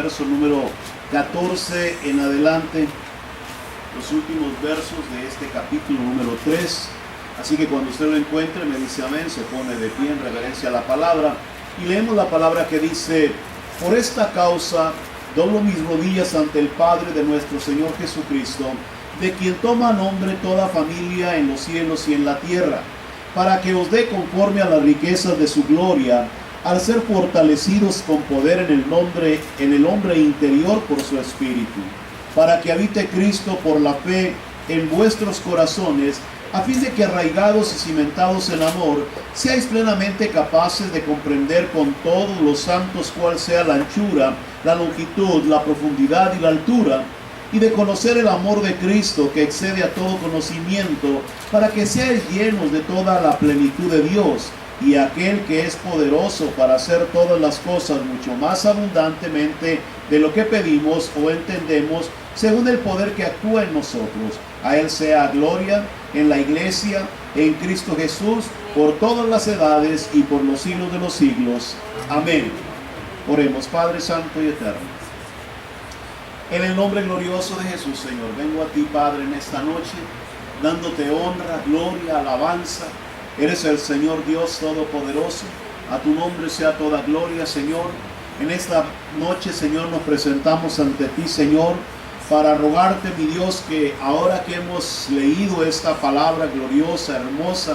verso número 14 en adelante, los últimos versos de este capítulo número 3. Así que cuando usted lo encuentre, me dice amén, se pone de pie en reverencia a la palabra. Y leemos la palabra que dice: por esta causa doblo mis rodillas ante el Padre de nuestro Señor Jesucristo, de quien toma nombre toda familia en los cielos y en la tierra, para que os dé conforme a las riquezas de su gloria, al ser fortalecidos con poder en el hombre interior por su Espíritu, para que habite Cristo por la fe en vuestros corazones, a fin de que arraigados y cimentados en amor, seáis plenamente capaces de comprender con todos los santos cuál sea la anchura, la longitud, la profundidad y la altura, y de conocer el amor de Cristo que excede a todo conocimiento, para que seáis llenos de toda la plenitud de Dios, y aquel que es poderoso para hacer todas las cosas mucho más abundantemente de lo que pedimos o entendemos, según el poder que actúa en nosotros. A Él sea gloria en la iglesia, en Cristo Jesús, por todas las edades y por los siglos de los siglos. Amén. Oremos. Padre Santo y Eterno, en el nombre glorioso de Jesús, Señor, vengo a ti, Padre, en esta noche, dándote honra, gloria, alabanza. Eres el Señor Dios Todopoderoso. A tu nombre sea toda gloria, Señor. En esta noche, Señor, nos presentamos ante ti, Señor, para rogarte, mi Dios, que ahora que hemos leído esta palabra gloriosa, hermosa,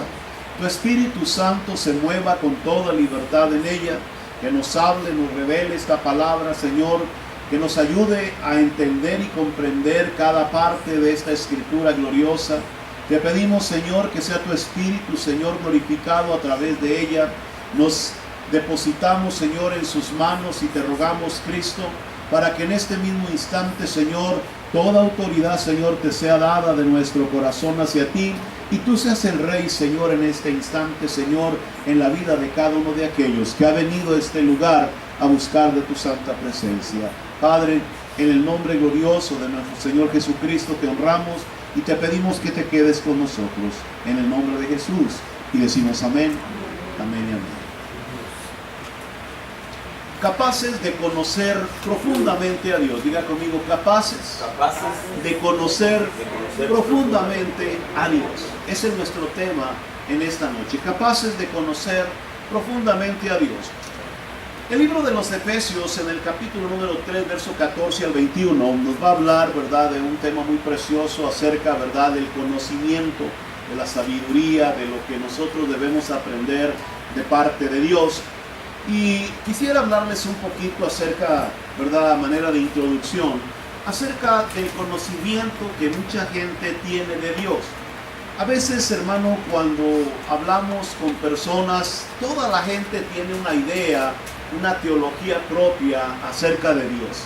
tu Espíritu Santo se mueva con toda libertad en ella, que nos hable, nos revele esta palabra, Señor, que nos ayude a entender y comprender cada parte de esta escritura gloriosa. Te pedimos, Señor, que sea tu Espíritu, Señor, glorificado a través de ella. Nos depositamos, Señor, en sus manos y te rogamos, Cristo, para que en este mismo instante, Señor, toda autoridad, Señor, te sea dada de nuestro corazón hacia ti, y tú seas el Rey, Señor, en este instante, Señor, en la vida de cada uno de aquellos que ha venido a este lugar a buscar de tu santa presencia. Padre, en el nombre glorioso de nuestro Señor Jesucristo te honramos y te pedimos que te quedes con nosotros, en el nombre de Jesús, y decimos amén, amén y amén. Capaces de conocer profundamente a Dios. Diga conmigo, capaces de conocer profundamente a Dios. Ese es nuestro tema en esta noche. Capaces de conocer profundamente a Dios. El libro de los Efesios, en el capítulo número 3, verso 14 al 21, nos va a hablar, ¿verdad?, de un tema muy precioso acerca, ¿verdad?, del conocimiento, de la sabiduría, de lo que nosotros debemos aprender de parte de Dios. Y quisiera hablarles un poquito acerca, ¿verdad?, a manera de introducción, acerca del conocimiento que mucha gente tiene de Dios. A veces, hermano, cuando hablamos con personas, toda la gente tiene una idea, una teología propia acerca de Dios.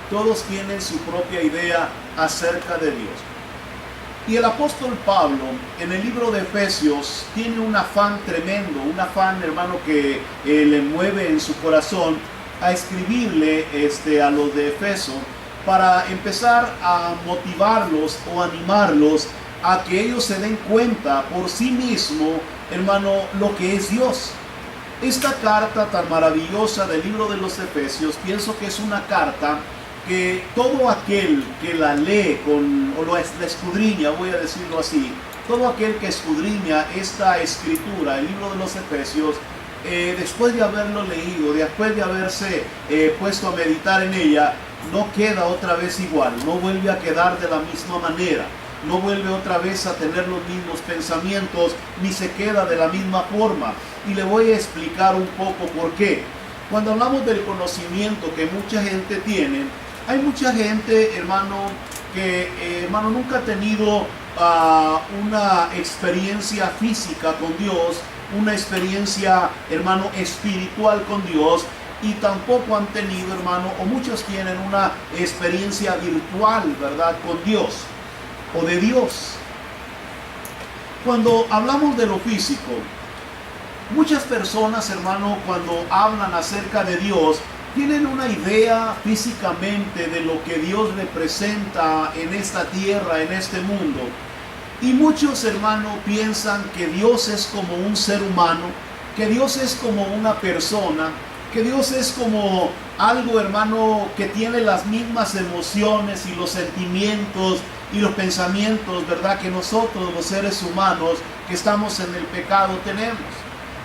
Todos tienen su propia idea acerca de Dios. Y el apóstol Pablo, en el libro de Efesios, tiene un afán tremendo, un afán, hermano, que le mueve en su corazón a escribirle a los de Efeso, para empezar a motivarlos o animarlos a que ellos se den cuenta por sí mismos, hermano, lo que es Dios. Esta carta tan maravillosa del libro de los Efesios, pienso que es una carta que todo aquel que la lee la escudriña, voy a decirlo así, todo aquel que escudriña esta escritura, el libro de los Efesios, después de haberlo leído, después de haberse puesto a meditar en ella, no queda otra vez igual, no vuelve a quedar de la misma manera, no vuelve otra vez a tener los mismos pensamientos, ni se queda de la misma forma. Y le voy a explicar un poco por qué. Cuando hablamos del conocimiento que mucha gente tiene, hay mucha gente, hermano, que nunca ha tenido una experiencia física con Dios, una experiencia, hermano, espiritual con Dios, y tampoco han tenido, hermano, o muchos tienen una experiencia virtual, ¿verdad?, con Dios o de Dios. Cuando hablamos de lo físico, muchas personas, hermano, cuando hablan acerca de Dios, tienen una idea físicamente de lo que Dios representa en esta tierra, en este mundo. Y muchos, hermanos, piensan que Dios es como un ser humano, que Dios es como una persona, que Dios es como algo, hermano, que tiene las mismas emociones y los sentimientos y los pensamientos, ¿verdad?, que nosotros, los seres humanos que estamos en el pecado, tenemos.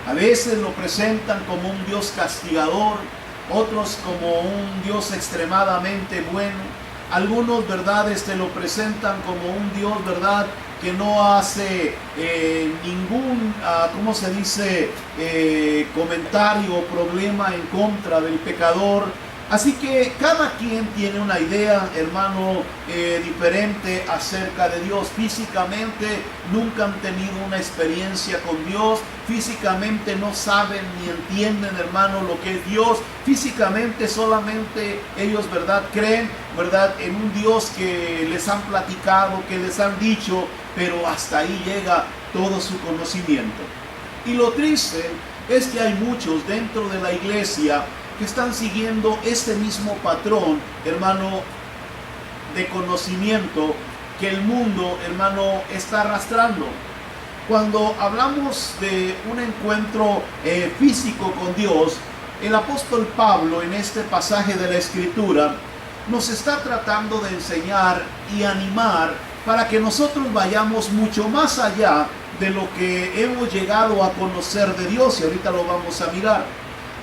A veces lo presentan como un Dios castigador, otros como un Dios extremadamente bueno. Algunos, ¿verdad?, lo presentan como un Dios, ¿verdad?, que no hace ningún, ¿cómo se dice?, comentario o problema en contra del pecador. Así que cada quien tiene una idea, hermano, diferente acerca de Dios. Físicamente nunca han tenido una experiencia con Dios. Físicamente no saben ni entienden, hermano, lo que es Dios. Físicamente solamente ellos, ¿verdad?, creen, ¿verdad?, en un Dios que les han platicado, que les han dicho, pero hasta ahí llega todo su conocimiento. Y lo triste es que hay muchos dentro de la iglesia que están siguiendo este mismo patrón, hermano, de conocimiento que el mundo, hermano, está arrastrando. Cuando hablamos de un encuentro físico con Dios, el apóstol Pablo en este pasaje de la Escritura nos está tratando de enseñar y animar para que nosotros vayamos mucho más allá de lo que hemos llegado a conocer de Dios, y ahorita lo vamos a mirar.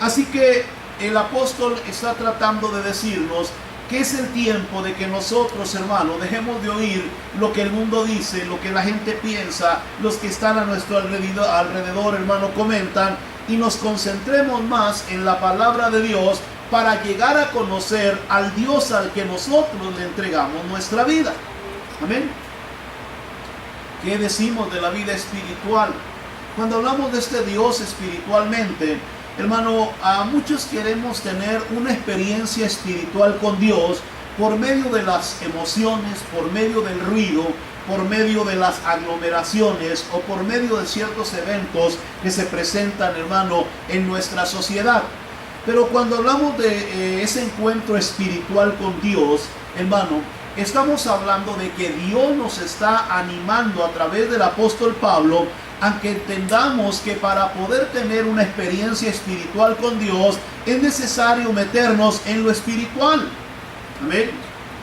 Así que el apóstol está tratando de decirnos que es el tiempo de que nosotros, hermanos, dejemos de oír lo que el mundo dice, lo que la gente piensa, los que están a nuestro alrededor, hermano, comentan, y nos concentremos más en la palabra de Dios para llegar a conocer al Dios al que nosotros le entregamos nuestra vida. Amén. ¿Qué decimos de la vida espiritual? Cuando hablamos de este Dios espiritualmente, hermano, a muchos queremos tener una experiencia espiritual con Dios por medio de las emociones, por medio del ruido, por medio de las aglomeraciones o por medio de ciertos eventos que se presentan, hermano, en nuestra sociedad. Pero cuando hablamos de ese encuentro espiritual con Dios, hermano, estamos hablando de que Dios nos está animando a través del apóstol Pablo a que entendamos que para poder tener una experiencia espiritual con Dios es necesario meternos en lo espiritual. Amén.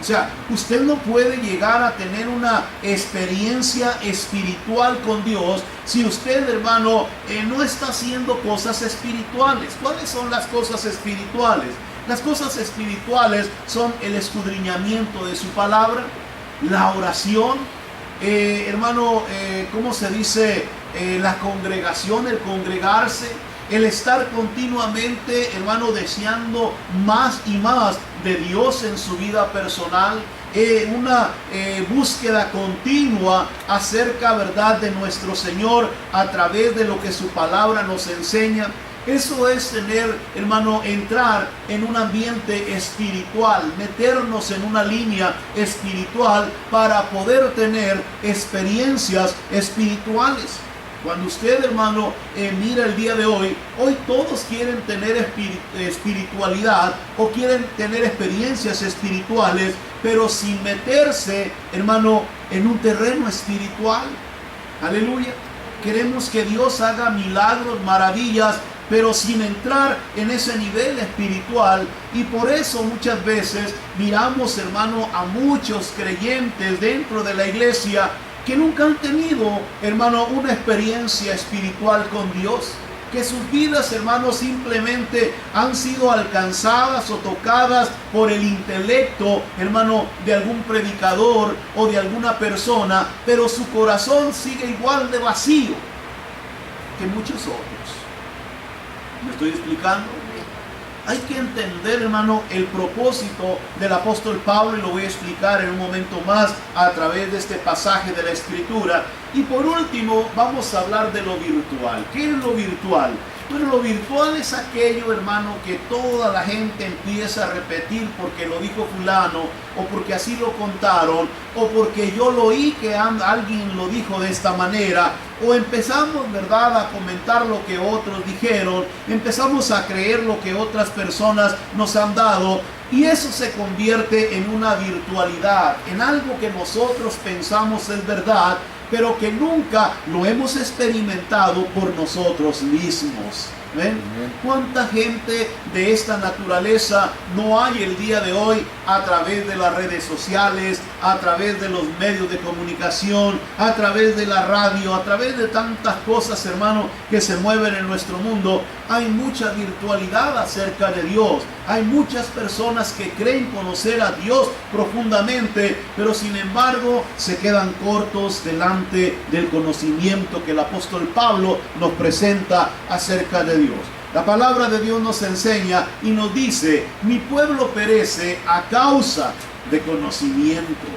O sea, usted no puede llegar a tener una experiencia espiritual con Dios si usted, hermano, no está haciendo cosas espirituales. ¿Cuáles son las cosas espirituales? Las cosas espirituales son el escudriñamiento de su palabra, la oración, hermano, ¿cómo se dice? La congregación, el congregarse, el estar continuamente, hermano, deseando más y más de Dios en su vida personal, una búsqueda continua acerca, ¿verdad?, de nuestro Señor a través de lo que su palabra nos enseña. Eso es tener, hermano, entrar en un ambiente espiritual, meternos en una línea espiritual para poder tener experiencias espirituales. Cuando usted, hermano, mira el día de hoy todos quieren tener espiritualidad o quieren tener experiencias espirituales, pero sin meterse, hermano, en un terreno espiritual. Aleluya. Queremos que Dios haga milagros, maravillas, pero sin entrar en ese nivel espiritual. Y por eso muchas veces miramos, hermano, a muchos creyentes dentro de la iglesia que nunca han tenido, hermano, una experiencia espiritual con Dios. Que sus vidas, hermano, simplemente han sido alcanzadas o tocadas por el intelecto, hermano, de algún predicador o de alguna persona, pero su corazón sigue igual de vacío que muchos otros. ¿Me estoy explicando? Hay que entender, hermano, el propósito del apóstol Pablo, y lo voy a explicar en un momento más a través de este pasaje de la Escritura. Y por último, vamos a hablar de lo virtual. ¿Qué es lo virtual? Bueno, lo virtual es aquello, hermano, que toda la gente empieza a repetir porque lo dijo fulano, o porque así lo contaron, o porque yo lo oí que alguien lo dijo de esta manera, o empezamos, ¿verdad?, a comentar lo que otros dijeron, empezamos a creer lo que otras personas nos han dado, y eso se convierte en una virtualidad, en algo que nosotros pensamos es verdad, pero que nunca lo hemos experimentado por nosotros mismos. ¿Ven? ¿Cuánta gente de esta naturaleza no hay el día de hoy a través de las redes sociales, a través de los medios de comunicación, a través de la radio, a través de tantas cosas, hermano, que se mueven en nuestro mundo? Hay mucha virtualidad acerca de Dios. Hay muchas personas que creen conocer a Dios profundamente, pero sin embargo se quedan cortos delante del conocimiento que el apóstol Pablo nos presenta acerca de Dios. La palabra de Dios nos enseña y nos dice: mi pueblo perece a causa de conocimiento.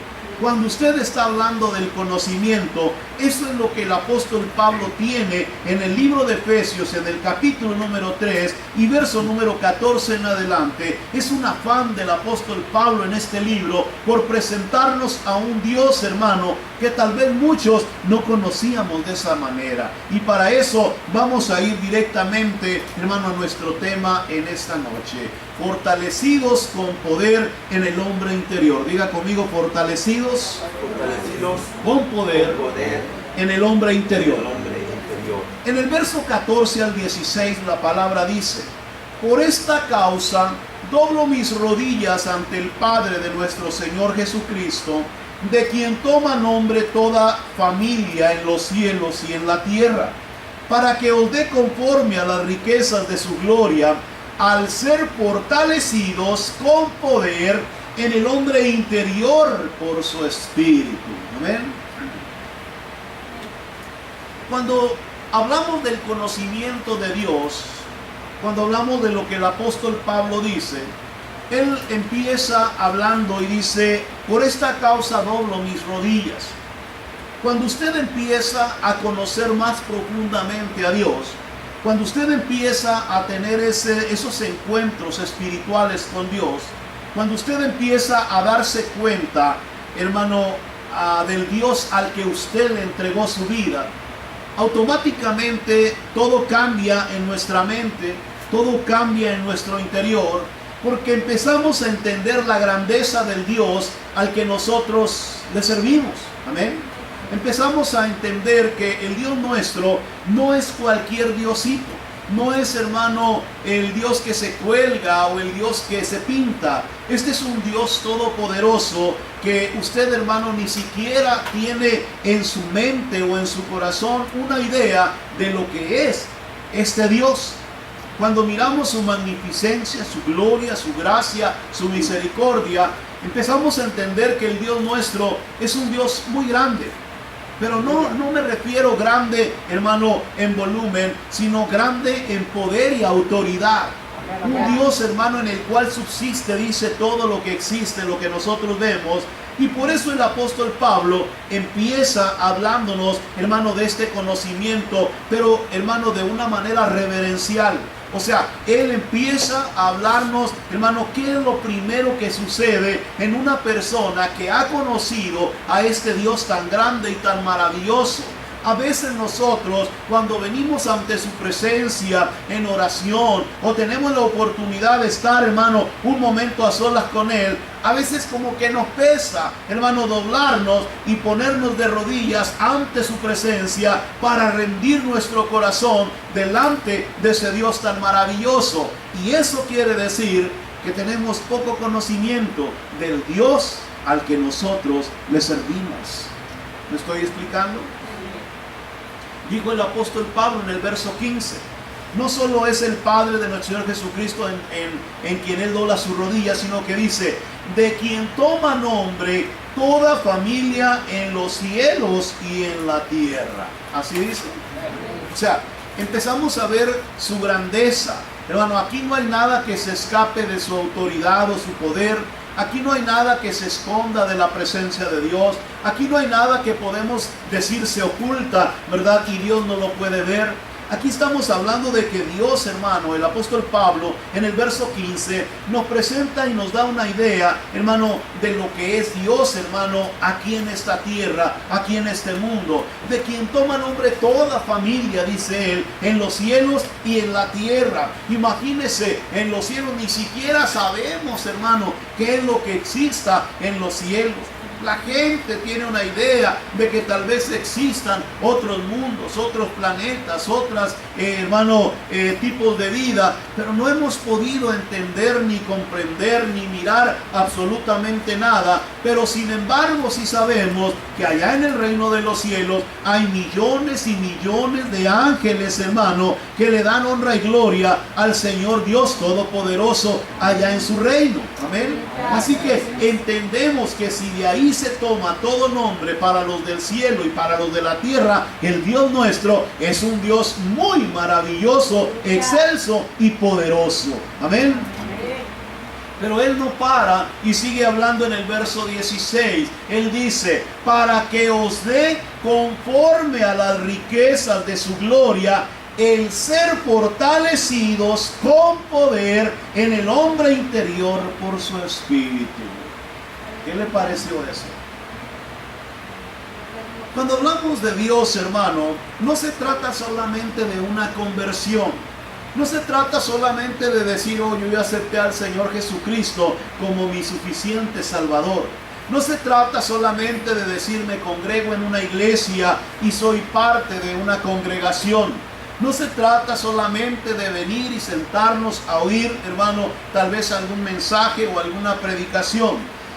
Cuando usted está hablando del conocimiento, eso es lo que el apóstol Pablo tiene en el libro de Efesios, en el capítulo número 3 y verso número 14 en adelante. Es un afán del apóstol Pablo en este libro por presentarnos a un Dios, hermano, que tal vez muchos no conocíamos de esa manera. Y para eso vamos a ir directamente, hermano, a nuestro tema en esta noche: fortalecidos con poder en el hombre interior. Diga conmigo: fortalecidos con poder en el hombre interior. En el verso 14 al 16 la palabra dice: por esta causa doblo mis rodillas ante el Padre de nuestro Señor Jesucristo, de quien toma nombre toda familia en los cielos y en la tierra, para que os dé conforme a las riquezas de su gloria, al ser fortalecidos con poder en el hombre interior por su espíritu. Amén. Cuando hablamos del conocimiento de Dios, cuando hablamos de lo que el apóstol Pablo dice, él empieza hablando y dice: por esta causa doblo mis rodillas. Cuando usted empieza a conocer más profundamente a Dios, cuando usted empieza a tener esos encuentros espirituales con Dios, cuando usted empieza a darse cuenta, hermano, del Dios al que usted le entregó su vida, automáticamente todo cambia en nuestra mente, todo cambia en nuestro interior, porque empezamos a entender la grandeza del Dios al que nosotros le servimos. Amén. Empezamos a entender que el Dios nuestro no es cualquier diosito. No es, hermano, el Dios que se cuelga o el Dios que se pinta. Este es un Dios todopoderoso que usted, hermano, ni siquiera tiene en su mente o en su corazón una idea de lo que es este Dios. Cuando miramos su magnificencia, su gloria, su gracia, su misericordia, empezamos a entender que el Dios nuestro es un Dios muy grande. Pero no me refiero grande, hermano, en volumen, sino grande en poder y autoridad. Un Dios, hermano, en el cual subsiste, dice, todo lo que existe, lo que nosotros vemos. Y por eso el apóstol Pablo empieza hablándonos, hermano, de este conocimiento, pero, hermano, de una manera reverencial. O sea, él empieza a hablarnos, hermano, qué es lo primero que sucede en una persona que ha conocido a este Dios tan grande y tan maravilloso. A veces nosotros, cuando venimos ante su presencia en oración o tenemos la oportunidad de estar, hermano, un momento a solas con Él, a veces como que nos pesa, hermano, doblarnos y ponernos de rodillas ante su presencia para rendir nuestro corazón delante de ese Dios tan maravilloso. Y eso quiere decir que tenemos poco conocimiento del Dios al que nosotros le servimos. ¿Me estoy explicando? Dijo el apóstol Pablo en el verso 15: no solo es el Padre de nuestro Señor Jesucristo en quien Él dobla sus rodillas, sino que dice: de quien toma nombre toda familia en los cielos y en la tierra. Así dice. O sea, empezamos a ver su grandeza. Hermano, aquí no hay nada que se escape de su autoridad o su poder. Aquí no hay nada que se esconda de la presencia de Dios. Aquí no hay nada que podemos decir se oculta, ¿verdad? Y Dios no lo puede ver. Aquí estamos hablando de que Dios, hermano, el apóstol Pablo, en el verso 15, nos presenta y nos da una idea, hermano, de lo que es Dios, hermano, aquí en esta tierra, aquí en este mundo. De quien toma nombre toda familia, dice él, en los cielos y en la tierra. Imagínese, en los cielos ni siquiera sabemos, hermano, qué es lo que exista en los cielos. La gente tiene una idea de que tal vez existan otros mundos, otros planetas, otros tipos de vida, pero no hemos podido entender ni comprender ni mirar absolutamente nada. Pero sin embargo sí sabemos que allá en el reino de los cielos hay millones y millones de ángeles, hermano, que le dan honra y gloria al Señor Dios Todopoderoso allá en su reino. Amén. Así que entendemos que si de ahí se toma todo nombre para los del cielo y para los de la tierra, el Dios nuestro es un Dios muy maravilloso, excelso y poderoso. Amén. Pero Él no para y sigue hablando en el verso 16. Él dice, para que os dé conforme a las riquezas de su gloria, el ser fortalecidos con poder en el hombre interior por su espíritu. ¿Qué le pareció eso? Cuando hablamos de Dios, hermano, no se trata solamente de una conversión. No se trata solamente de decir, oh, yo ya acepté al Señor Jesucristo como mi suficiente Salvador. No se trata solamente de decir, me congrego en una iglesia y soy parte de una congregación. No se trata solamente de venir y sentarnos a oír, hermano, tal vez algún mensaje o alguna predicación.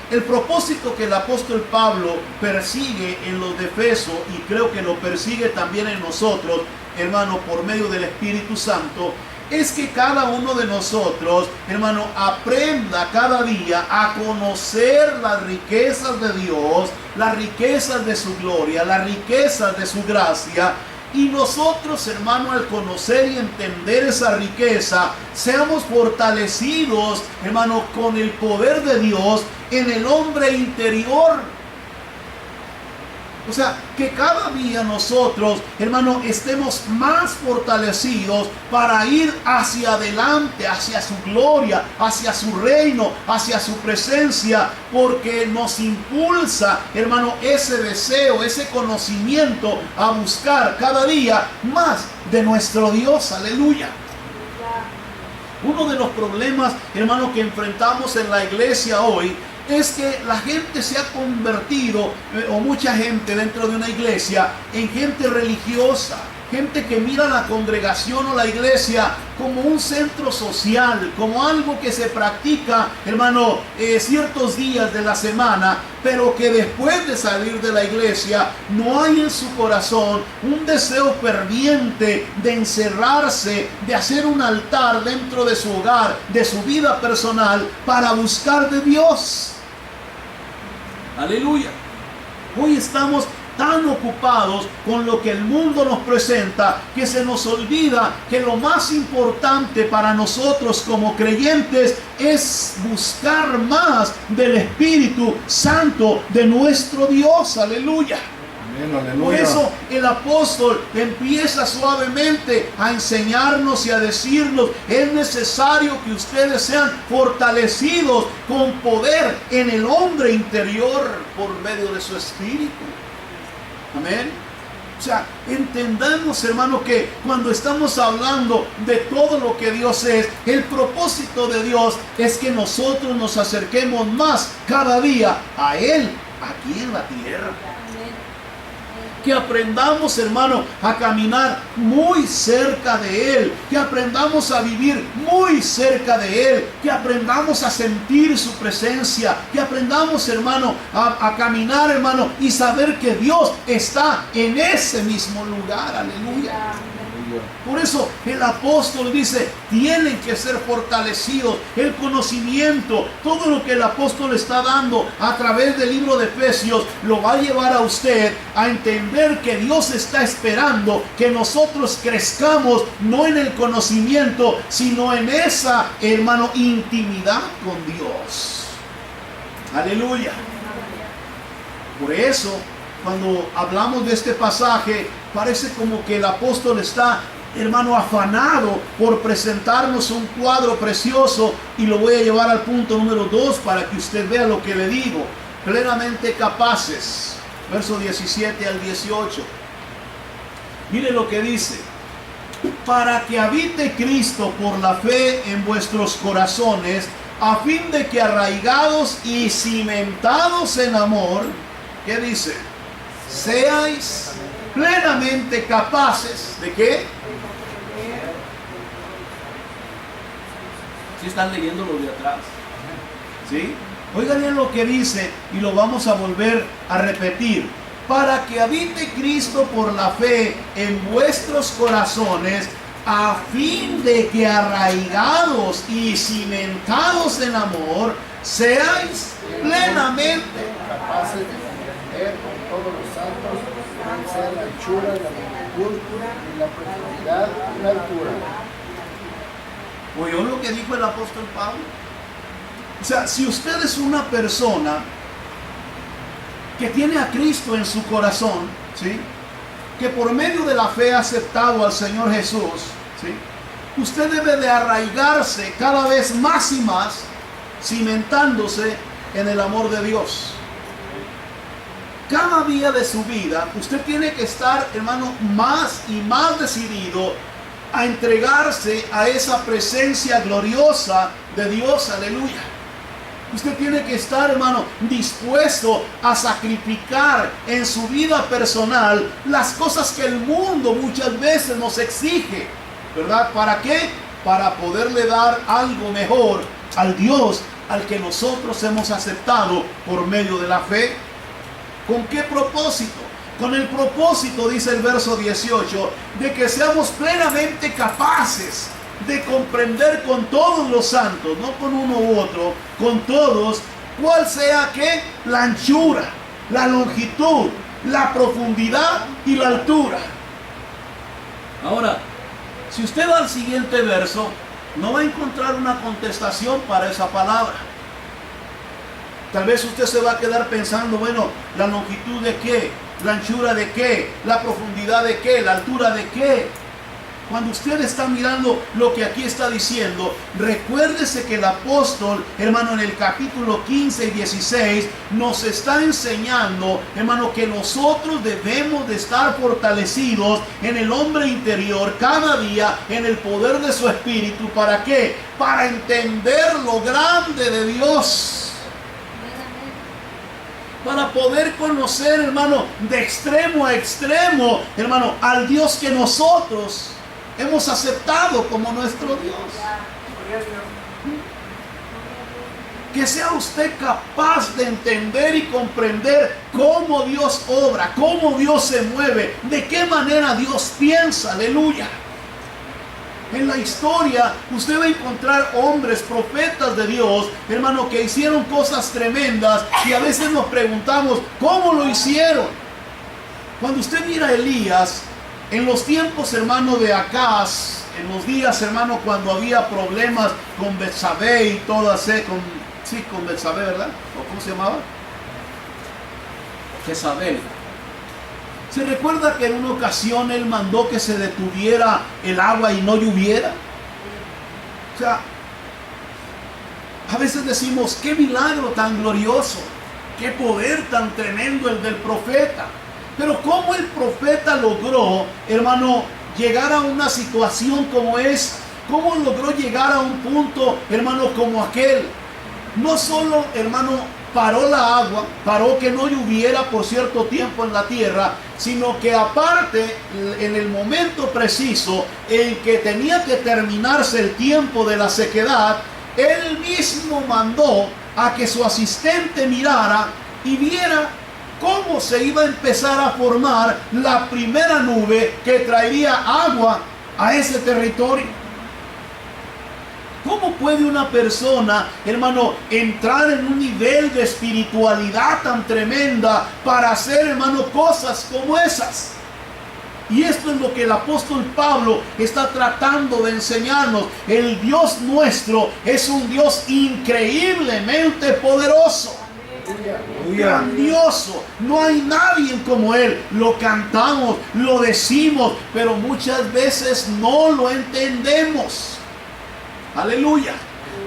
El propósito que el apóstol Pablo persigue en los de Efeso, y creo que lo persigue también en nosotros, hermano, por medio del Espíritu Santo, es que cada uno de nosotros, hermano, aprenda cada día a conocer las riquezas de Dios, las riquezas de su gloria, las riquezas de su gracia. Y nosotros, hermano, al conocer y entender esa riqueza, seamos fortalecidos, hermano, con el poder de Dios en el hombre interior. O sea, que cada día nosotros, hermano, estemos más fortalecidos para ir hacia adelante, hacia su gloria, hacia su reino, hacia su presencia, porque nos impulsa, hermano, ese deseo, ese conocimiento a buscar cada día más de nuestro Dios. Aleluya. Uno de los problemas, hermano, que enfrentamos en la iglesia hoy es que la gente se ha convertido, o mucha gente dentro de una iglesia, en gente religiosa. Gente que mira la congregación o la iglesia como un centro social, como algo que se practica, hermano, ciertos días de la semana, pero que después de salir de la iglesia no hay en su corazón un deseo ferviente de encerrarse, de hacer un altar dentro de su hogar, de su vida personal, para buscar de Dios. Aleluya. Hoy estamos tan ocupados con lo que el mundo nos presenta que se nos olvida que lo más importante para nosotros como creyentes es buscar más del Espíritu Santo de nuestro Dios. Aleluya. Por eso el apóstol empieza suavemente a enseñarnos y a decirnos, es necesario que ustedes sean fortalecidos con poder en el hombre interior por medio de su espíritu. Amén. O sea, entendamos, hermano, que cuando estamos hablando de todo lo que Dios es, el propósito de Dios es que nosotros nos acerquemos más cada día a Él aquí en la tierra. Que aprendamos, hermano, a caminar muy cerca de Él, que aprendamos a vivir muy cerca de Él, que aprendamos a sentir su presencia, que aprendamos, hermano, a caminar, hermano, y saber que Dios está en ese mismo lugar. Aleluya. Por eso el apóstol dice, tienen que ser fortalecidos. El conocimiento, todo lo que el apóstol está dando a través del libro de Efesios, lo va a llevar a usted a entender que Dios está esperando que nosotros crezcamos, no en el conocimiento, sino en esa, hermano, intimidad con Dios. Aleluya. Por eso, cuando hablamos de este pasaje, parece como que el apóstol está, hermano, afanado por presentarnos un cuadro precioso, y lo voy a llevar al punto número 2 para que usted vea lo que le digo. Plenamente capaces, verso 17 al 18. Mire lo que dice: para que habite Cristo por la fe en vuestros corazones, a fin de que arraigados y cimentados en amor, ¿qué dice? Seáis plenamente capaces ¿de qué? ¿Sí están leyendo lo de atrás? ¿Sí? Oigan bien lo que dice y lo vamos a volver a repetir. Para que habite Cristo por la fe en vuestros corazones, a fin de que arraigados y cimentados en amor, seáis plenamente capaces de comprender con todos los santos cuál sea la anchura, la longitud y la profundidad y la altura. ¿Oyó lo que dijo el apóstol Pablo? O sea, si usted es una persona que tiene a Cristo en su corazón, ¿sí?, que por medio de la fe ha aceptado al Señor Jesús, ¿sí?, usted debe de arraigarse cada vez más y más, cimentándose en el amor de Dios. Cada día de su vida, usted tiene que estar, hermano, más y más decidido a entregarse a esa presencia gloriosa de Dios, aleluya. Usted tiene que estar, hermano, dispuesto a sacrificar en su vida personal las cosas que el mundo muchas veces nos exige, ¿verdad? ¿Para qué? Para poderle dar algo mejor al Dios al que nosotros hemos aceptado por medio de la fe. ¿Con qué propósito? Con el propósito, dice el verso 18, de que seamos plenamente capaces de comprender con todos los santos, no con uno u otro, con todos, cuál sea que la anchura, la longitud, la profundidad y la altura. Ahora, si usted va al siguiente verso, no va a encontrar una contestación para esa palabra. Tal vez usted se va a quedar pensando, bueno, ¿la longitud de qué? ¿La anchura de qué? ¿La profundidad de qué? ¿La altura de qué? Cuando usted está mirando lo que aquí está diciendo, recuérdese que el apóstol, hermano, en el capítulo 15 y 16, nos está enseñando, hermano, que nosotros debemos de estar fortalecidos en el hombre interior cada día, en el poder de su espíritu. ¿Para qué? Para entender lo grande de Dios. Para poder conocer, hermano, de extremo a extremo, hermano, al Dios que nosotros hemos aceptado como nuestro Dios. Que sea usted capaz de entender y comprender cómo Dios obra, cómo Dios se mueve, de qué manera Dios piensa, aleluya. En la historia usted va a encontrar hombres, profetas de Dios, hermano, que hicieron cosas tremendas y a veces nos preguntamos, ¿cómo lo hicieron? Cuando usted mira a Elías, en los tiempos, hermano, de Acaz, en los días, hermano, cuando había problemas con Betsabé y todas, con Betsabé, ¿verdad? ¿O cómo se llamaba? Jezabel. ¿Se recuerda que en una ocasión él mandó que se detuviera el agua y no lloviera? O sea, a veces decimos, qué milagro tan glorioso, qué poder tan tremendo el del profeta. Pero ¿cómo el profeta logró, hermano, llegar a una situación como es? ¿Cómo logró llegar a un punto, hermano, como aquel? No solo, hermano, paró la agua, paró que no lloviera por cierto tiempo en la tierra, sino que aparte, en el momento preciso en que tenía que terminarse el tiempo de la sequedad, él mismo mandó a que su asistente mirara y viera cómo se iba a empezar a formar la primera nube que traería agua a ese territorio. ¿Cómo puede una persona, hermano, entrar en un nivel de espiritualidad tan tremenda para hacer, hermano, cosas como esas? Y esto es lo que el apóstol Pablo está tratando de enseñarnos. El Dios nuestro es un Dios increíblemente poderoso. Grandioso, no hay nadie como Él. Lo cantamos, lo decimos, pero muchas veces no lo entendemos. Aleluya.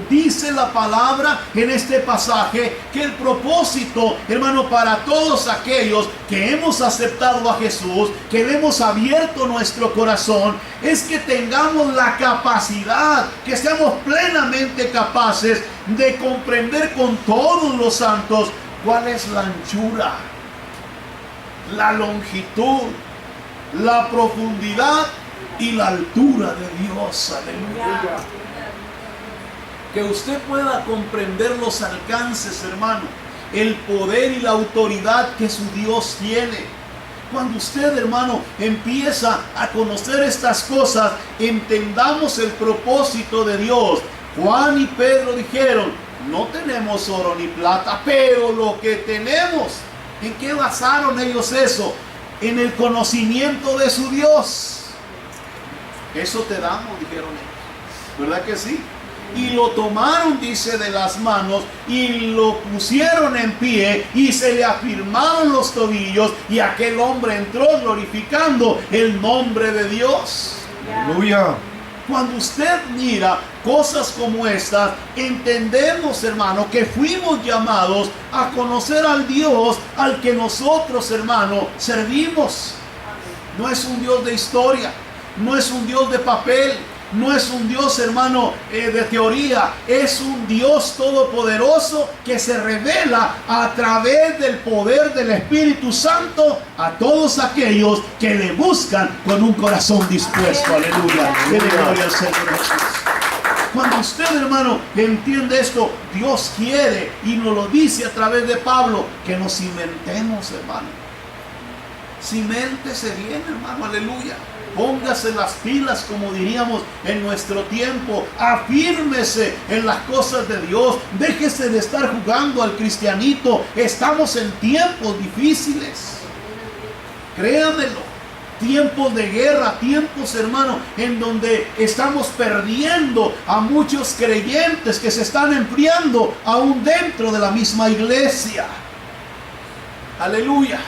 dice la palabra en este pasaje que el propósito, hermano, para todos aquellos que hemos aceptado a Jesús, que le hemos abierto nuestro corazón, es que tengamos la capacidad, que seamos plenamente capaces de comprender con todos los santos cuál es la anchura, la longitud, la profundidad y la altura de Dios. Aleluya. Que usted pueda comprender los alcances, hermano, el poder y la autoridad que su Dios tiene. Cuando usted, hermano, empieza a conocer estas cosas, entendamos el propósito de Dios. Juan y Pedro dijeron: no tenemos oro ni plata, pero lo que tenemos, ¿en qué basaron ellos eso? En el conocimiento de su Dios. Eso te damos, dijeron ellos. ¿Verdad que sí? Y lo tomaron, dice, de las manos y lo pusieron en pie y se le afirmaron los tobillos, y aquel hombre entró glorificando el nombre de Dios. Aleluya. Cuando usted mira cosas como estas, entendemos, hermano, que fuimos llamados a conocer al Dios al que nosotros, hermano, servimos. No es un Dios de historia, no es un Dios de papel, no es un Dios, hermano, de teoría. Es un Dios todopoderoso que se revela a través del poder del Espíritu Santo a todos aquellos que le buscan con un corazón dispuesto. Aleluya. Dele gloria al Señor Jesús. Cuando usted, hermano, entiende esto, Dios quiere, y nos lo dice a través de Pablo, que nos cimentemos, hermano. Ciméntese bien, hermano. Aleluya. Póngase las pilas, como diríamos en nuestro tiempo. Afírmese en las cosas de Dios. Déjese de estar jugando al cristianito. Estamos en tiempos difíciles. Créanmelo. Tiempos de guerra, tiempos, hermano, en donde estamos perdiendo a muchos creyentes que se están enfriando aún dentro de la misma iglesia. Aleluya.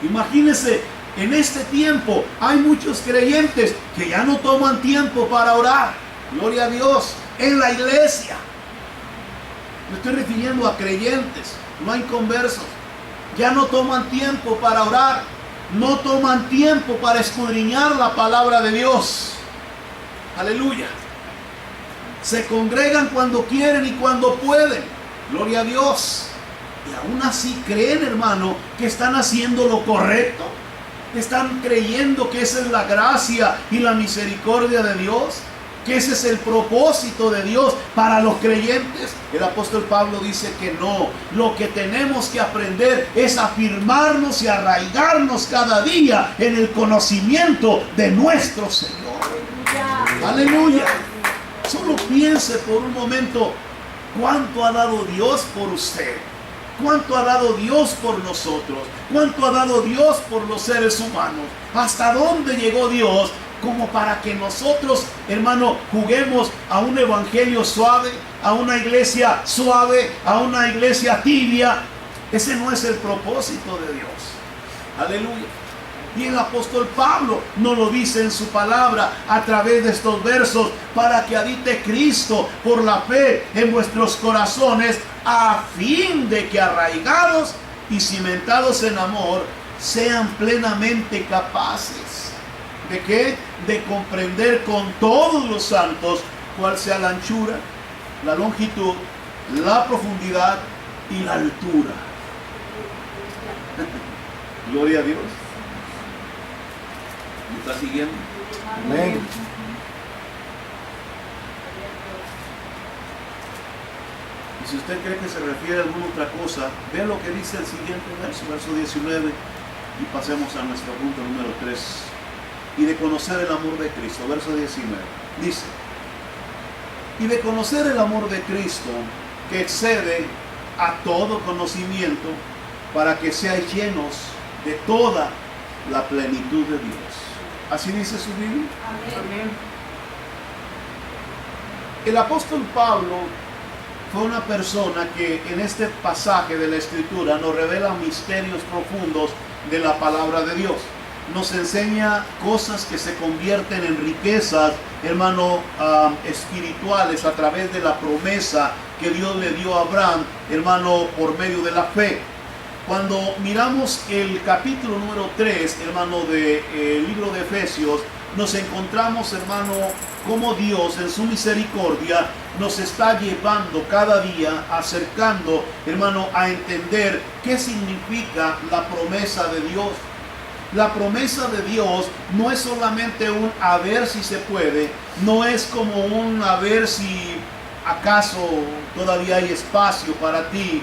Imagínense. En este tiempo hay muchos creyentes que ya no toman tiempo para orar. Gloria a Dios. En la iglesia. Me estoy refiriendo a creyentes, no a inconversos. Ya no toman tiempo para orar. No toman tiempo para escudriñar la palabra de Dios. Aleluya. Se congregan cuando quieren y cuando pueden. Gloria a Dios. Y aún así creen, hermano, que están haciendo lo correcto. Están creyendo que esa es la gracia y la misericordia de Dios, que ese es el propósito de Dios para los creyentes. El apóstol Pablo dice que no. Lo que tenemos que aprender es afirmarnos y arraigarnos cada día en el conocimiento de nuestro Señor. Aleluya. Solo piense por un momento cuánto ha dado Dios por usted. ¿Cuánto ha dado Dios por nosotros? ¿Cuánto ha dado Dios por los seres humanos? ¿Hasta dónde llegó Dios como para que nosotros, hermano, juguemos a un evangelio suave, a una iglesia suave, a una iglesia tibia? Ese no es el propósito de Dios. Aleluya. Y el apóstol Pablo nos lo dice en su palabra a través de estos versos: para que habite Cristo por la fe en vuestros corazones, a fin de que arraigados y cimentados en amor, sean plenamente capaces. ¿De qué? De comprender con todos los santos cuál sea la anchura, la longitud, la profundidad y la altura. Gloria a Dios. ¿Me está siguiendo? Amén. Y si usted cree que se refiere a alguna otra cosa, vea lo que dice el siguiente verso, verso 19, y pasemos a nuestro punto número 3. Y de conocer el amor de Cristo, verso 19. Dice: y de conocer el amor de Cristo, que excede a todo conocimiento, para que seáis llenos de toda la plenitud de Dios. Así dice su Biblia. Amén. El apóstol Pablo fue una persona que en este pasaje de la Escritura nos revela misterios profundos de la palabra de Dios. nos enseña cosas que se convierten en riquezas, hermano, espirituales a través de la promesa que Dios le dio a Abraham, hermano, por medio de la fe. Cuando miramos el capítulo número 3, hermano, del libro de Efesios, nos encontramos, hermano, como Dios en su misericordia nos está llevando cada día, acercando, hermano, a entender qué significa la promesa de Dios. La promesa de Dios no es solamente un a ver si se puede, no es como un a ver si acaso todavía hay espacio para ti.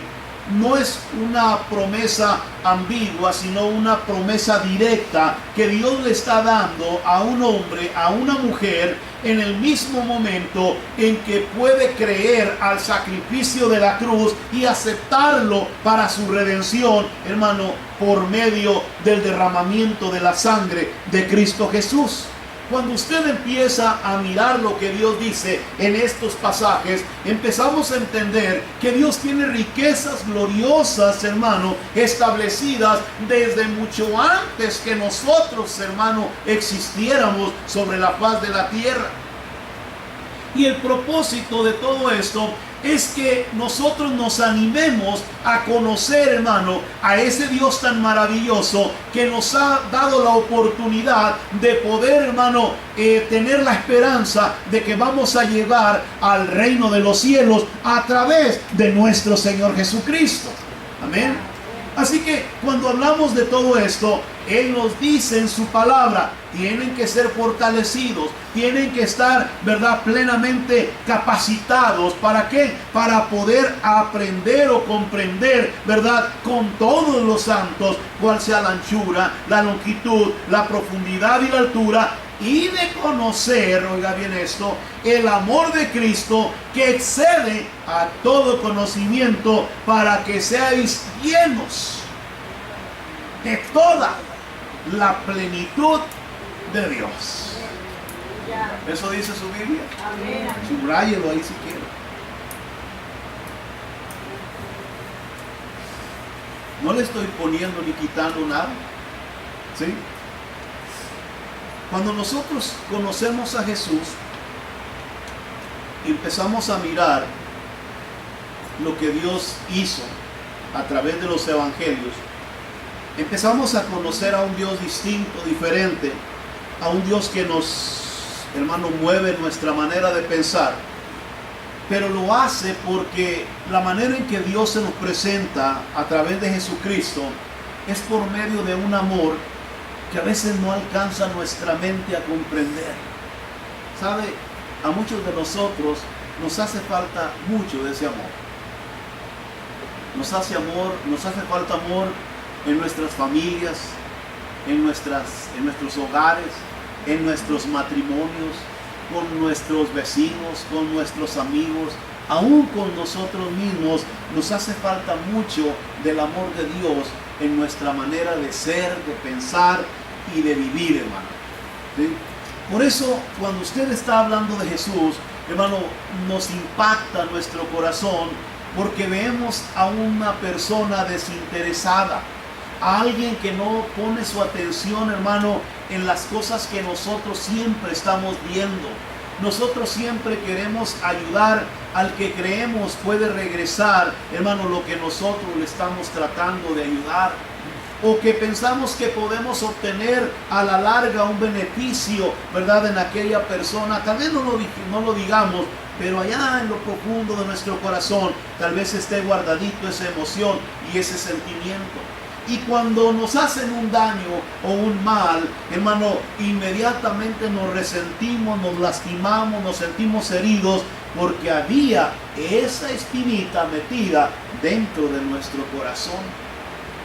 No es una promesa ambigua, sino una promesa directa que Dios le está dando a un hombre, a una mujer, en el mismo momento en que puede creer al sacrificio de la cruz y aceptarlo para su redención, hermano, por medio del derramamiento de la sangre de Cristo Jesús. Cuando usted empieza a mirar lo que Dios dice en estos pasajes, empezamos a entender que Dios tiene riquezas gloriosas, hermano, establecidas desde mucho antes que nosotros, hermano, existiéramos sobre la faz de la tierra. Y el propósito de todo esto es que nosotros nos animemos a conocer, hermano, a ese Dios tan maravilloso que nos ha dado la oportunidad de poder, hermano, tener la esperanza de que vamos a llegar al reino de los cielos a través de nuestro Señor Jesucristo. Amén. Así que cuando hablamos de todo esto, Él nos dice en su palabra, tienen que ser fortalecidos, tienen que estar, ¿verdad?, plenamente capacitados. ¿Para qué? Para poder aprender o comprender, ¿verdad?, con todos los santos, cuál sea la anchura, la longitud, la profundidad y la altura, y de conocer, oiga bien esto, el amor de Cristo que excede a todo conocimiento, para que seáis llenos de toda la plenitud de Dios. Eso dice su Biblia. Subráyelo ahí si quiere. No le estoy poniendo ni quitando nada, ¿sí? Cuando nosotros conocemos a Jesús, empezamos a mirar lo que Dios hizo a través de los evangelios. Empezamos a conocer a un Dios distinto, diferente, a un Dios que nos, hermano, mueve nuestra manera de pensar. Pero lo hace porque la manera en que Dios se nos presenta a través de Jesucristo es por medio de un amor que a veces no alcanza nuestra mente a comprender. ¿Sabe? A muchos de nosotros nos hace falta mucho de ese amor. Nos hace falta amor en nuestras familias, en nuestros hogares, en nuestros matrimonios, con nuestros vecinos, con nuestros amigos, aún con nosotros mismos. Nos hace falta mucho del amor de Dios en nuestra manera de ser, de pensar y de vivir, hermano. ¿Sí? Por eso, cuando usted está hablando de Jesús, hermano, nos impacta nuestro corazón, porque vemos a una persona desinteresada, a alguien que no pone su atención, hermano, en las cosas que nosotros siempre estamos viendo. Nosotros siempre queremos ayudar al que creemos puede regresar, hermano, lo que nosotros le estamos tratando de ayudar. O que pensamos que podemos obtener a la larga un beneficio, ¿verdad?, en aquella persona. Tal vez no lo digamos, pero allá en lo profundo de nuestro corazón, tal vez esté guardadito esa emoción y ese sentimiento. Y cuando nos hacen un daño o un mal, hermano, inmediatamente nos resentimos, nos lastimamos, nos sentimos heridos, porque había esa espinita metida dentro de nuestro corazón.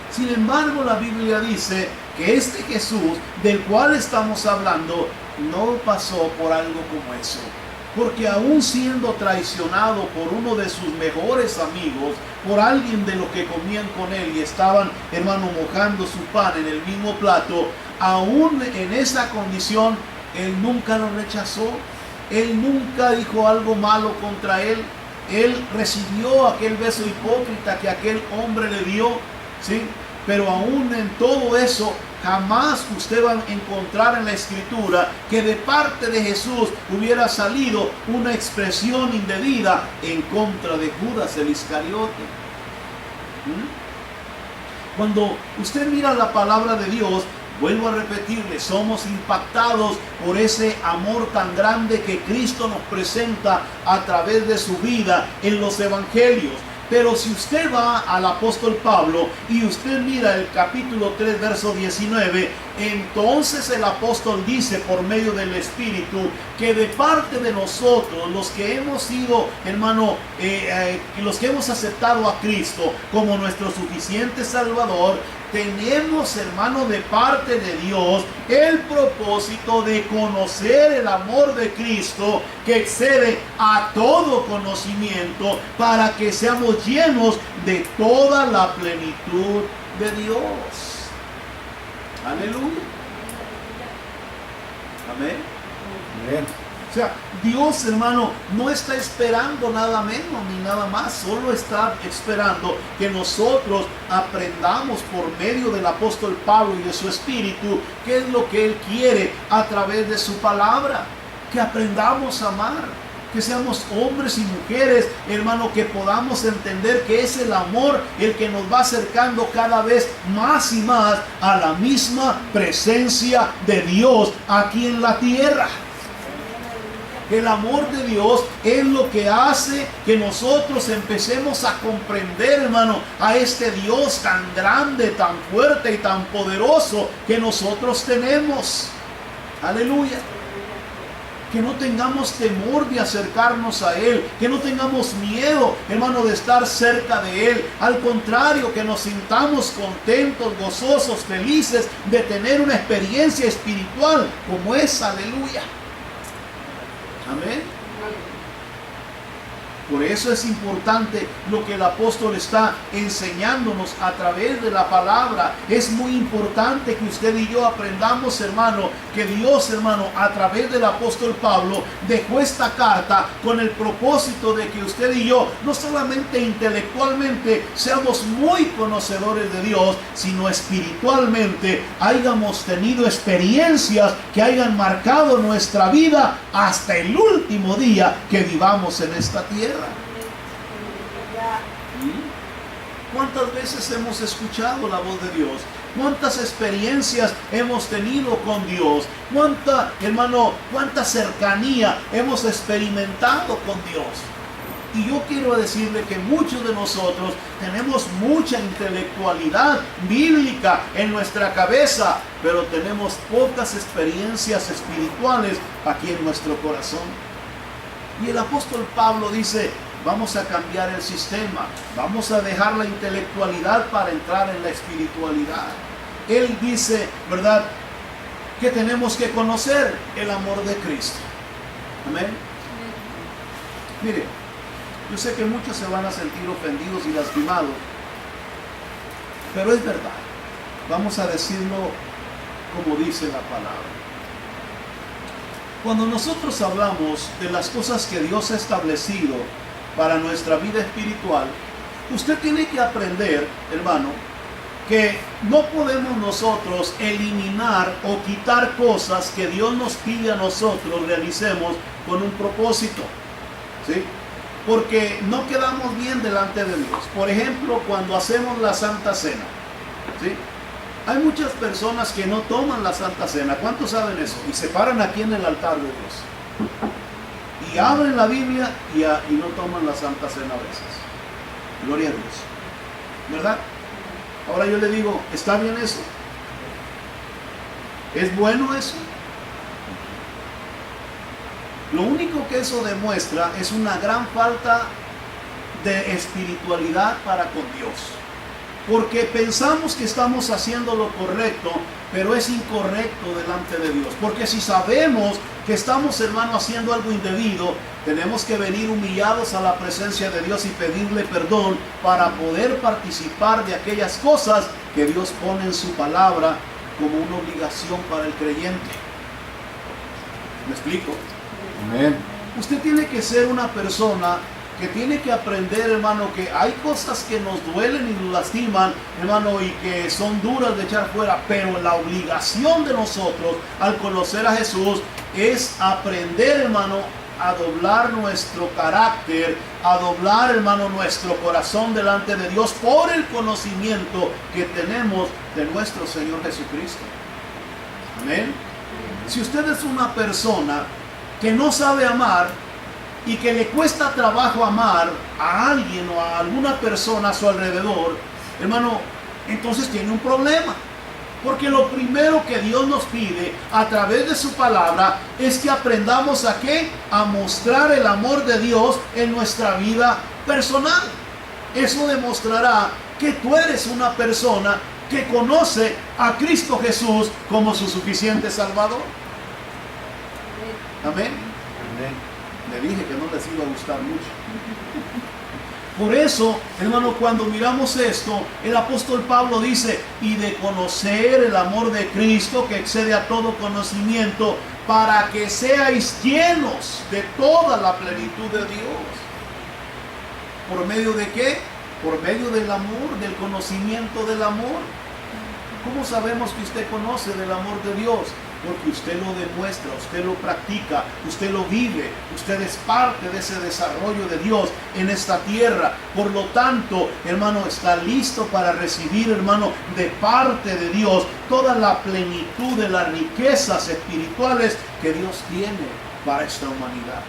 Sin embargo, la Biblia dice que este Jesús del cual estamos hablando no pasó por algo como eso. Porque aún siendo traicionado por uno de sus mejores amigos, por alguien de los que comían con él y estaban, hermano, mojando su pan en el mismo plato, aún en esa condición, él nunca lo rechazó. Él nunca dijo algo malo contra él. Él recibió aquel beso hipócrita que aquel hombre le dio, ¿sí? Pero aún en todo eso, jamás usted va a encontrar en la Escritura que de parte de Jesús hubiera salido una expresión indebida en contra de Judas el Iscariote. Cuando usted mira la palabra de Dios, vuelvo a repetirle, somos impactados por ese amor tan grande que Cristo nos presenta a través de su vida en los evangelios. Pero si usted va al apóstol Pablo y usted mira el capítulo 3, verso 19, entonces el apóstol dice por medio del Espíritu que de parte de nosotros, los que hemos sido, hermano, los que hemos aceptado a Cristo como nuestro suficiente Salvador, tenemos, hermano, de parte de Dios el propósito de conocer el amor de Cristo que excede a todo conocimiento, para que seamos llenos de toda la plenitud de Dios. Aleluya. Amén. Amén. O sea, Dios, hermano, no está esperando nada menos ni nada más, solo está esperando que nosotros aprendamos por medio del apóstol Pablo y de su Espíritu qué es lo que Él quiere a través de su palabra, que aprendamos a amar, que seamos hombres y mujeres, hermano, que podamos entender que es el amor el que nos va acercando cada vez más y más a la misma presencia de Dios aquí en la tierra. El amor de Dios es lo que hace que nosotros empecemos a comprender, hermano, a este Dios tan grande, tan fuerte y tan poderoso que nosotros tenemos. Aleluya. Que no tengamos temor de acercarnos a Él, que no tengamos miedo, hermano, de estar cerca de Él. Al contrario, que nos sintamos contentos, gozosos, felices de tener una experiencia espiritual como esa. Aleluya. Amén. Por eso es importante lo que el apóstol está enseñándonos a través de la palabra. Es muy importante que usted y yo aprendamos, hermano, que Dios, hermano, a través del apóstol Pablo dejó esta carta con el propósito de que usted y yo no solamente intelectualmente seamos muy conocedores de Dios, sino espiritualmente hayamos tenido experiencias que hayan marcado nuestra vida hasta el último día que vivamos en esta tierra. ¿Cuántas veces hemos escuchado la voz de Dios? ¿Cuántas experiencias hemos tenido con Dios? ¿Cuánta cercanía hemos experimentado con Dios? Y yo quiero decirle que muchos de nosotros tenemos mucha intelectualidad bíblica en nuestra cabeza, pero tenemos pocas experiencias espirituales aquí en nuestro corazón. Y el apóstol Pablo dice, vamos a cambiar el sistema, vamos a dejar la intelectualidad para entrar en la espiritualidad. Él dice, ¿verdad?, que tenemos que conocer el amor de Cristo. Amén. Mire, yo sé que muchos se van a sentir ofendidos y lastimados, pero es verdad. Vamos a decirlo como dice la palabra. Cuando nosotros hablamos de las cosas que Dios ha establecido para nuestra vida espiritual, usted tiene que aprender, hermano, que no podemos nosotros eliminar o quitar cosas que Dios nos pide a nosotros realicemos con un propósito, ¿sí? Porque no quedamos bien delante de Dios. Por ejemplo, cuando hacemos la Santa Cena, ¿sí? Hay muchas personas que no toman la Santa Cena. ¿Cuántos saben eso? Y se paran aquí en el altar de Dios. Y abren la Biblia y no toman la Santa Cena a veces. Gloria a Dios. ¿Verdad? Ahora yo le digo, ¿está bien eso? ¿Es bueno eso? Lo único que eso demuestra es una gran falta de espiritualidad para con Dios. Porque pensamos que estamos haciendo lo correcto, pero es incorrecto delante de Dios. Porque si sabemos que estamos, hermano, haciendo algo indebido, tenemos que venir humillados a la presencia de Dios y pedirle perdón para poder participar de aquellas cosas que Dios pone en su palabra como una obligación para el creyente. ¿Me explico? Amén. Usted tiene que ser una persona que tiene que aprender, hermano, que hay cosas que nos duelen y nos lastiman, hermano, y que son duras de echar fuera, pero la obligación de nosotros al conocer a Jesús es aprender, hermano, a doblar nuestro carácter, a doblar, hermano, nuestro corazón delante de Dios por el conocimiento que tenemos de nuestro Señor Jesucristo. Amén. Si usted es una persona que no sabe amar y que le cuesta trabajo amar a alguien o a alguna persona a su alrededor, hermano, entonces tiene un problema. Porque lo primero que Dios nos pide a través de su palabra es que aprendamos a ¿qué? A mostrar el amor de Dios en nuestra vida personal. Eso demostrará que tú eres una persona que conoce a Cristo Jesús como su suficiente Salvador. Amén. Le dije que no les iba a gustar mucho. Por eso, hermano, cuando miramos esto, el apóstol Pablo dice, y de conocer el amor de Cristo que excede a todo conocimiento, para que seáis llenos de toda la plenitud de Dios. ¿Por medio de qué? Por medio del amor, del conocimiento del amor. ¿Cómo sabemos que usted conoce del amor de Dios? Porque usted lo demuestra, usted lo practica, usted lo vive, usted es parte de ese desarrollo de Dios en esta tierra. Por lo tanto, hermano, está listo para recibir, hermano, de parte de Dios toda la plenitud de las riquezas espirituales que Dios tiene para esta humanidad.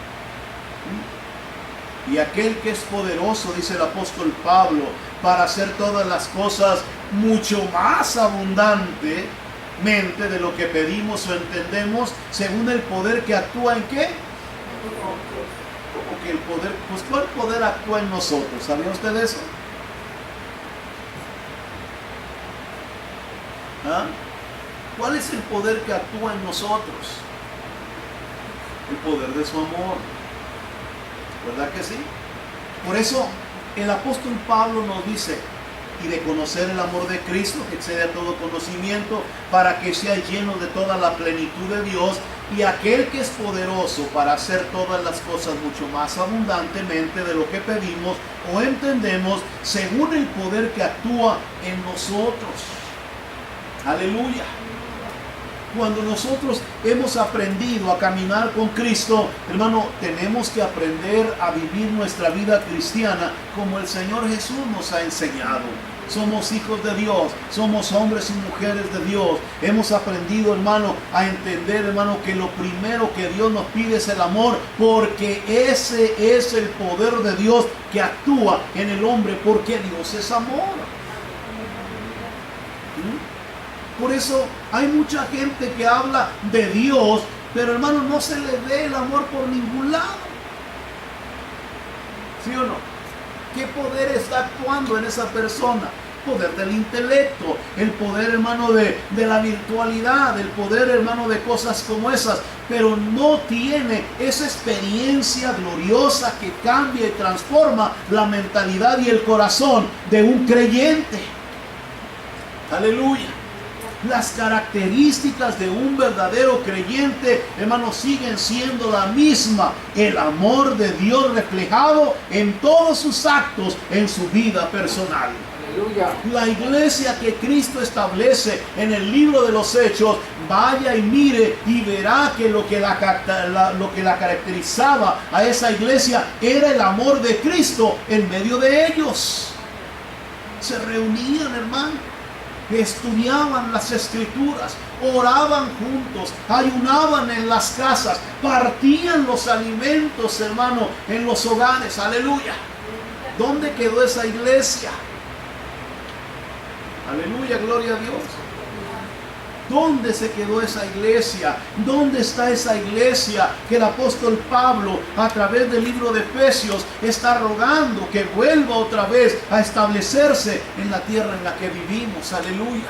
Y aquel que es poderoso, dice el apóstol Pablo, para hacer todas las cosas mucho más abundante de lo que pedimos o entendemos, según el poder que actúa en ¿qué? Como que el poder, pues ¿cuál poder actúa en nosotros? ¿Sabía usted eso? ¿Ah? ¿Cuál es el poder que actúa en nosotros? El poder de su amor. ¿Verdad que sí? Por eso el apóstol Pablo nos dice, y de conocer el amor de Cristo que excede a todo conocimiento, para que sea lleno de toda la plenitud de Dios, y aquel que es poderoso para hacer todas las cosas mucho más abundantemente de lo que pedimos o entendemos, según el poder que actúa en nosotros. Aleluya. Cuando nosotros hemos aprendido a caminar con Cristo, hermano, tenemos que aprender a vivir nuestra vida cristiana como el Señor Jesús nos ha enseñado. Somos hijos de Dios, somos hombres y mujeres de Dios. Hemos aprendido, hermano, a entender, hermano, que lo primero que Dios nos pide es el amor, porque ese es el poder de Dios que actúa en el hombre, porque Dios es amor. Por eso hay mucha gente que habla de Dios, pero hermano, no se le ve el amor por ningún lado. ¿Sí o no? ¿Qué poder está actuando en esa persona? Poder del intelecto, el poder, hermano, de la virtualidad, el poder, hermano, de cosas como esas, pero no tiene esa experiencia gloriosa que cambia y transforma la mentalidad y el corazón de un creyente. Aleluya. Las características de un verdadero creyente, hermanos, siguen siendo la misma. El amor de Dios reflejado en todos sus actos, en su vida personal. Aleluya. La iglesia que Cristo establece en el libro de los Hechos, vaya y mire y verá que lo que la caracterizaba a esa iglesia era el amor de Cristo en medio de ellos. Se reunían, hermano, estudiaban las escrituras, oraban juntos, ayunaban en las casas, partían los alimentos, hermano, en los hogares. Aleluya. ¿Dónde quedó esa iglesia? Aleluya, gloria a Dios. ¿Dónde se quedó esa iglesia? ¿Dónde está esa iglesia que el apóstol Pablo, a través del libro de Efesios, está rogando que vuelva otra vez a establecerse en la tierra en la que vivimos? Aleluya.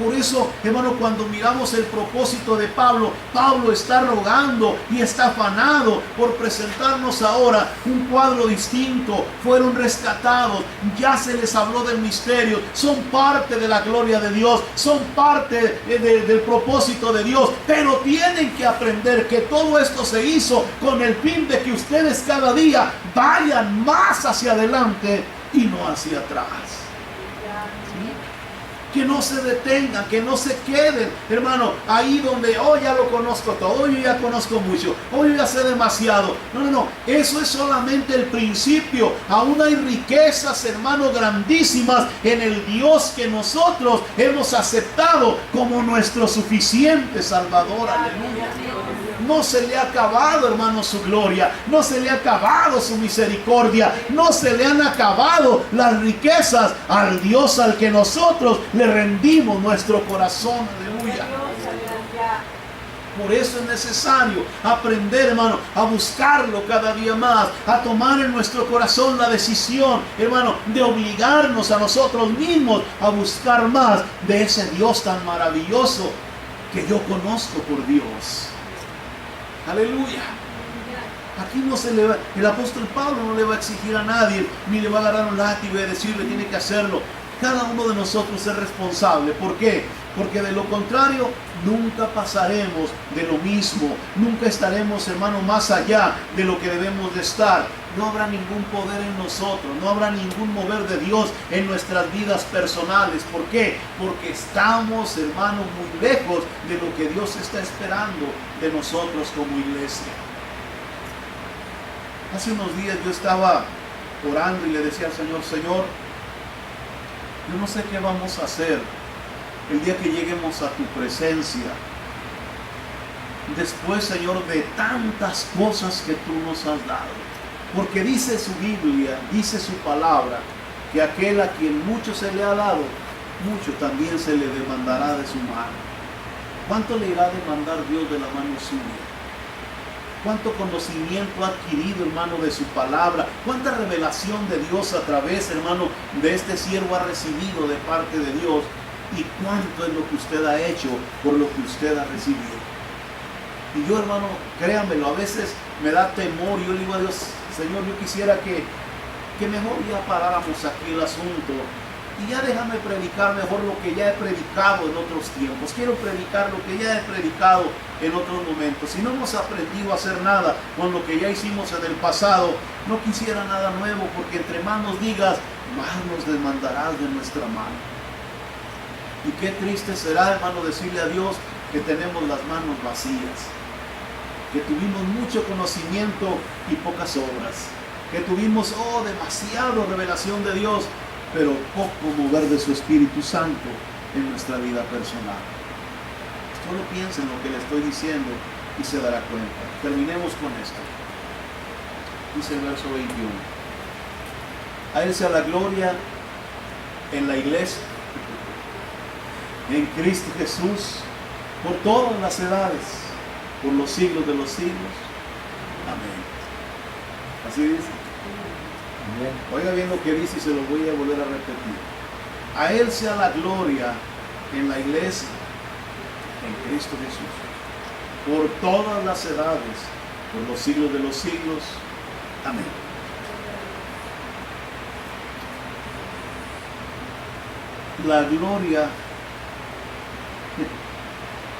Por eso, hermano, cuando miramos el propósito de Pablo, Pablo está rogando y está afanado por presentarnos ahora un cuadro distinto. Fueron rescatados, ya se les habló del misterio, son parte de la gloria de Dios, son parte del propósito de Dios, pero tienen que aprender que todo esto se hizo con el fin de que ustedes cada día vayan más hacia adelante y no hacia atrás. Que no se detengan, que no se queden, hermano, ahí donde, ya lo conozco todo, yo ya conozco mucho, yo ya sé demasiado. No, eso es solamente el principio. Aún hay riquezas, hermano, grandísimas en el Dios que nosotros hemos aceptado como nuestro suficiente Salvador. Aleluya. No se le ha acabado, hermano, su gloria, no se le ha acabado su misericordia, no se le han acabado las riquezas al Dios al que nosotros le rendimos nuestro corazón. Aleluya. Por eso es necesario aprender, hermano, a buscarlo cada día más, a tomar en nuestro corazón la decisión, hermano, de obligarnos a nosotros mismos a buscar más de ese Dios tan maravilloso que yo conozco por Dios. Aleluya. Aquí no se le va, el apóstol Pablo no le va a exigir a nadie, ni le va a agarrar un látigo y decirle tiene que hacerlo. Cada uno de nosotros es responsable. ¿Por qué? Porque de lo contrario nunca pasaremos de lo mismo, nunca estaremos, hermano, más allá de lo que debemos de estar. No habrá ningún poder en nosotros, no habrá ningún mover de Dios en nuestras vidas personales. ¿Por qué? Porque estamos, hermano, muy lejos de lo que Dios está esperando de nosotros como iglesia. Hace unos días yo estaba orando y le decía al Señor, Señor, yo no sé qué vamos a hacer el día que lleguemos a tu presencia. Después, Señor, de tantas cosas que tú nos has dado. Porque dice su Biblia, dice su palabra, que aquel a quien mucho se le ha dado, mucho también se le demandará de su mano. ¿Cuánto le irá a demandar Dios de la mano suya? ¿Cuánto conocimiento ha adquirido, hermano, de su palabra? ¿Cuánta revelación de Dios a través, hermano, de este siervo ha recibido de parte de Dios? ¿Y cuánto es lo que usted ha hecho por lo que usted ha recibido? Y yo, hermano, créanmelo, a veces me da temor. Yo le digo a Dios, Señor, yo quisiera que mejor ya paráramos aquí el asunto y ya déjame predicar mejor lo que ya he predicado en otros tiempos. Quiero predicar lo que ya he predicado en otros momentos. Si no hemos aprendido a hacer nada con lo que ya hicimos en el pasado, no quisiera nada nuevo, porque entre más nos digas, más nos demandarás de nuestra mano. Y qué triste será, hermano, decirle a Dios que tenemos las manos vacías, que tuvimos mucho conocimiento y pocas obras, que tuvimos, demasiado revelación de Dios, pero poco mover de su Espíritu Santo en nuestra vida personal. Solo piensen lo que le estoy diciendo y se dará cuenta. Terminemos con esto. Dice el verso 21. A Él sea la gloria en la iglesia, en Cristo Jesús, por todas las edades, por los siglos de los siglos. Amén. Así dice. Amén. Oiga bien lo que dice y se lo voy a volver a repetir. A Él sea la gloria en la iglesia, en Cristo Jesús, por todas las edades, por los siglos de los siglos. Amén. La gloria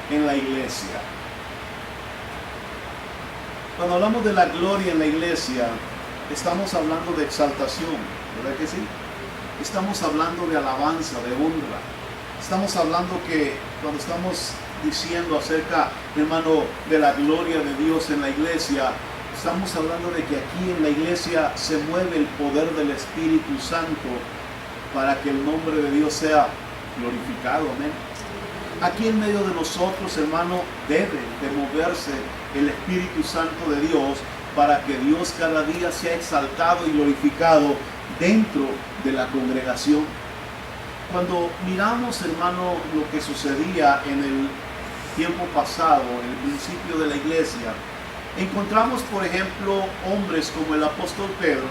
en la iglesia. Cuando hablamos de la gloria en la iglesia, estamos hablando de exaltación, ¿verdad que sí? Estamos hablando de alabanza, de honra. Estamos hablando que cuando estamos diciendo acerca, hermano, de la gloria de Dios en la iglesia, estamos hablando de que aquí en la iglesia se mueve el poder del Espíritu Santo para que el nombre de Dios sea glorificado. Amén. Aquí en medio de nosotros, hermano, debe de moverse el Espíritu Santo de Dios para que Dios cada día sea exaltado y glorificado dentro de la congregación. Cuando miramos, hermano, lo que sucedía en el tiempo pasado, en el principio de la iglesia, encontramos, por ejemplo, hombres como el apóstol Pedro,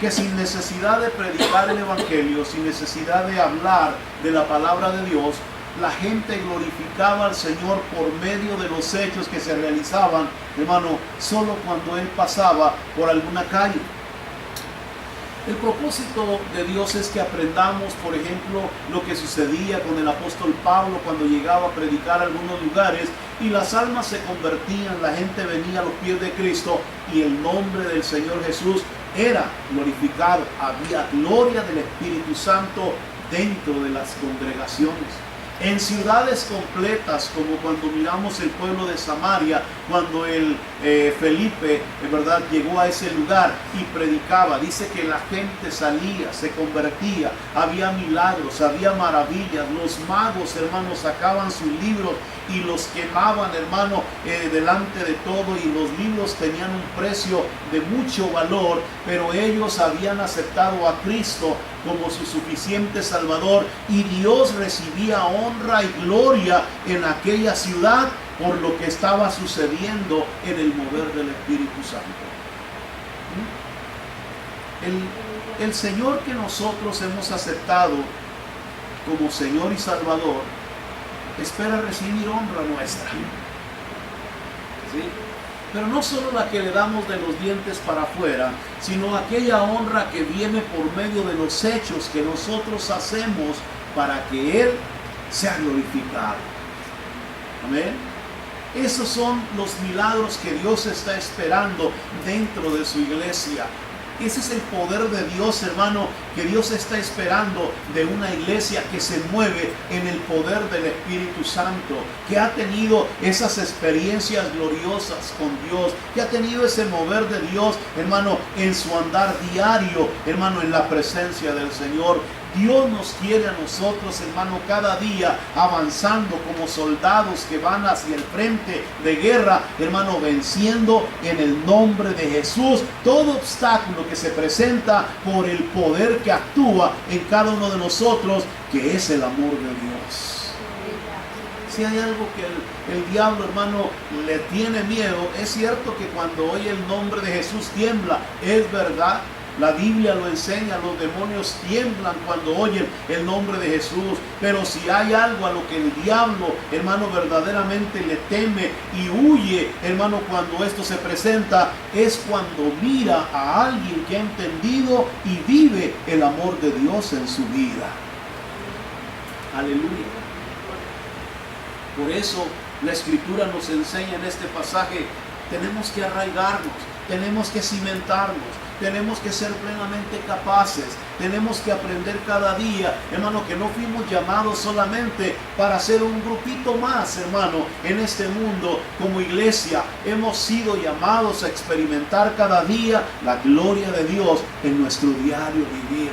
que sin necesidad de predicar el evangelio, sin necesidad de hablar de la palabra de Dios, la gente glorificaba al Señor por medio de los hechos que se realizaban, hermano, solo cuando Él pasaba por alguna calle. El propósito de Dios es que aprendamos, por ejemplo, lo que sucedía con el apóstol Pablo cuando llegaba a predicar a algunos lugares y las almas se convertían, la gente venía a los pies de Cristo y el nombre del Señor Jesús era glorificado. Había gloria del Espíritu Santo dentro de las congregaciones. En ciudades completas, como cuando miramos el pueblo de Samaria, cuando Felipe, en verdad, llegó a ese lugar y predicaba, dice que la gente salía, se convertía, había milagros, había maravillas, los magos, hermanos, sacaban sus libros y los quemaban, hermano, delante de todo, y los libros tenían un precio de mucho valor, pero ellos habían aceptado a Cristo como su suficiente Salvador, y Dios recibía honra y gloria en aquella ciudad por lo que estaba sucediendo en el mover del Espíritu Santo. El Señor que nosotros hemos aceptado como Señor y Salvador espera recibir honra nuestra, ¿sí? Pero no solo la que le damos de los dientes para afuera, sino aquella honra que viene por medio de los hechos que nosotros hacemos para que Él sea glorificado. Amén. Esos son los milagros que Dios está esperando dentro de su iglesia. Ese es el poder de Dios, hermano, que Dios está esperando de una iglesia que se mueve en el poder del Espíritu Santo, que ha tenido esas experiencias gloriosas con Dios, que ha tenido ese mover de Dios, hermano, en su andar diario, hermano, en la presencia del Señor. Dios nos quiere a nosotros, hermano, cada día avanzando como soldados que van hacia el frente de guerra, hermano, venciendo en el nombre de Jesús todo obstáculo que se presenta por el poder que actúa en cada uno de nosotros, que es el amor de Dios. Si hay algo que el diablo, hermano, le tiene miedo, es cierto que cuando oye el nombre de Jesús tiembla, es verdad. La Biblia lo enseña, los demonios tiemblan cuando oyen el nombre de Jesús. Pero si hay algo a lo que el diablo, hermano, verdaderamente le teme y huye, hermano, cuando esto se presenta, es cuando mira a alguien que ha entendido y vive el amor de Dios en su vida. Aleluya. Por eso la Escritura nos enseña en este pasaje, tenemos que arraigarnos, tenemos que cimentarnos, tenemos que ser plenamente capaces, tenemos que aprender cada día, hermano, que no fuimos llamados solamente para ser un grupito más, hermano, en este mundo. Como iglesia hemos sido llamados a experimentar cada día la gloria de Dios en nuestro diario vivir.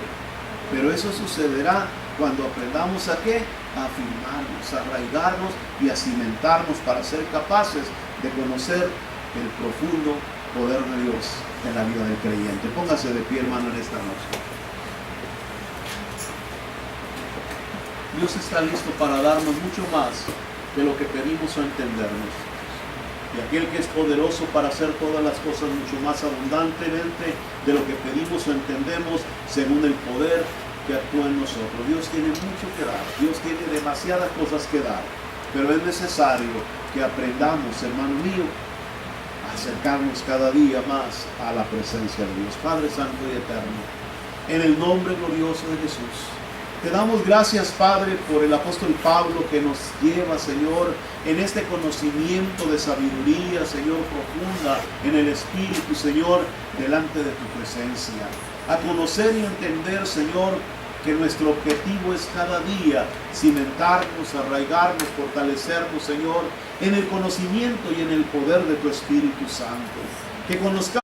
Pero eso sucederá cuando aprendamos a ¿qué? A afirmarnos, a arraigarnos y a cimentarnos para ser capaces de conocer el profundo poder de Dios en la vida del creyente. Póngase de pie, hermano, en esta noche. Dios está listo para darnos mucho más de lo que pedimos o entendernos. Y aquel que es poderoso para hacer todas las cosas mucho más abundantemente de lo que pedimos o entendemos, según el poder que actúa en nosotros. Dios tiene mucho que dar, Dios tiene demasiadas cosas que dar, pero es necesario que aprendamos, hermano mío, a acercarnos cada día más a la presencia de Dios. Padre Santo y Eterno, en el nombre glorioso de Jesús, te damos gracias, Padre, por el apóstol Pablo que nos lleva, Señor, en este conocimiento de sabiduría, Señor, profunda en el Espíritu, Señor, delante de tu presencia. A conocer y entender, Señor, que nuestro objetivo es cada día cimentarnos, arraigarnos, fortalecernos, Señor, en el conocimiento y en el poder de tu Espíritu Santo. Que conozcamos